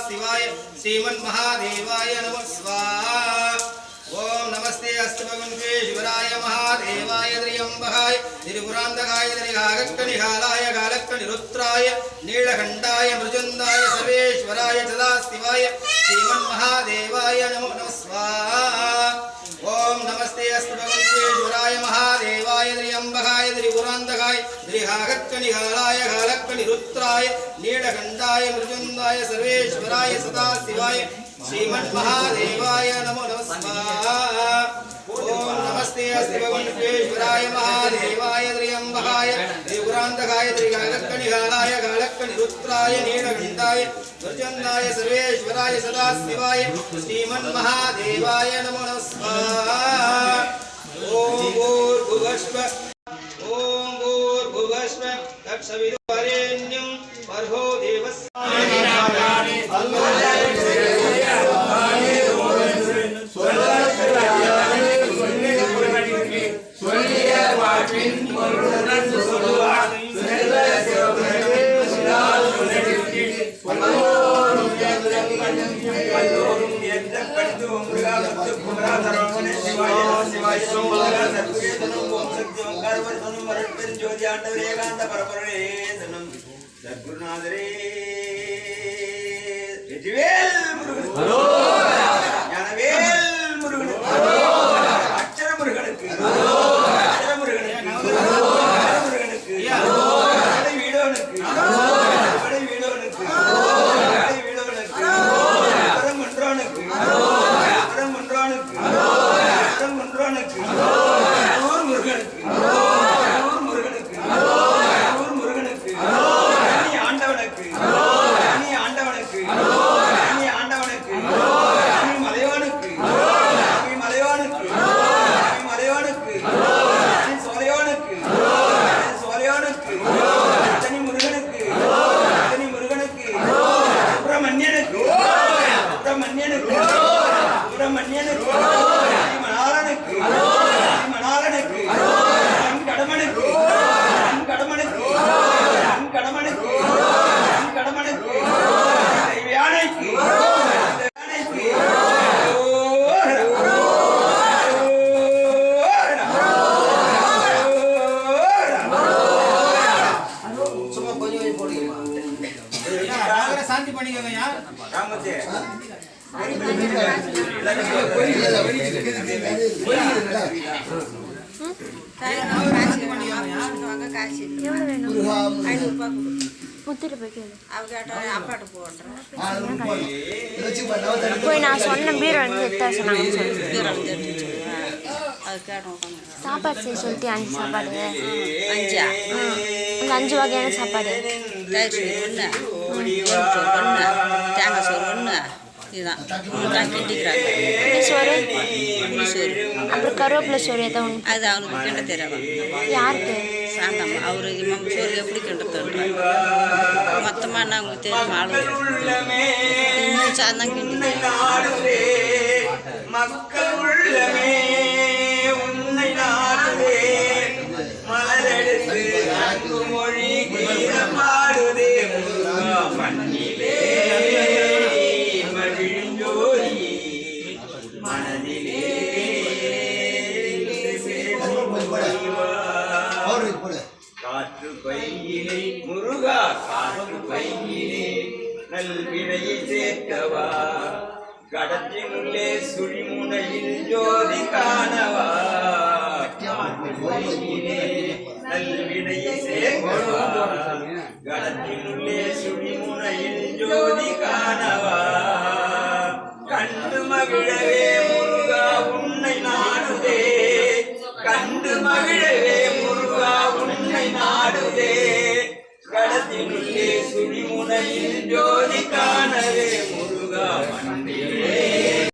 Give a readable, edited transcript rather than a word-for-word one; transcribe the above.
शिवाय श्रीमन्महादेवाय नमः स्वाहा। ओम नमस्ते अस्तु भगवन्ते शिवराय महादेवाय त्र्यम्बकाय त्रिपुरान्तकाय त्रिकालकनिहालाय कालकनिरुद्राय नीलकण्ठाय मृजुन्दाय सर्वेश्वराय सदाशिवाय श्रीमन्महादेवाय नमो नमः स्वाहा। ओम नमस्ते अस्तु भगवन्ते शिवराय महादेवाय त्र्यम्बकाय त्रिपुरान्तकाय त्रिकालकनिहालाय कालकनिरुद्राय नीलकण्ठाय मृजुन्दाय सर्वेश्वराय सदाशिवाय श्रीमन्महादेवाय नमो नमः स्वाहा। ओम नमस्ते अस्तु भगवन्ते शिवराय महादेवाय त्र्यम्बकाय त्रिपुरान्तकाय त्रिकालकनिहालाय कालकनिरुद्राय नीलकण्ठाय मृजुन्दाय सर्वेश्वराय सदाशिवाय श्रीमन्महादेवाय नमो नमः स्वाहा। ओम भूर्भुवस्व तत्सवितुर्वरेण्यं भर्गो देवस्य शांति பண்ணிக்கங்க யா ராமதே போய் நான் சொன்ன பீரோ எடுத்து சொன்னாங்க சாப்பாடு செய்ய சொல்லிட்டு 5 சாப்பாடு 5 வகையான சாப்பாடு தேங்காய் சோறு ஒன்று இதுதான் கிண்டிக்கிறாங்க சோறு அப்புறம் கருவேப்பிலை சோறு ஏதோ ஒன்று அது அவனுக்கு கிண்ட தெரியும் யாருக்கு சாந்தம்மா அவரு சோறு எப்படி கிண்டுறது மொத்தமாக என்ன அவங்களுக்கு தெரியும் ஆளு சாந்தம் கிண்டி காற்று பையிலே முருகா காற்று பையிலே நல்வினையை சேர்க்கவா கடத்தினுள்ளே சுழிமுனையில் ஜோதி காணவா காற்று பையிலே நல்வினையை சேர்க்கவா கடத்தினுள்ளே சுழிமுனையில் ஜோதி காணவா கண்டு மகிழவே முருகா உன்னை நாடுதே கண்டு மகிழவே முருகா உன்னை நாடுதே கடத்தினுள்ளே சுழிமுனையில் ஜோதி காணவே முருகா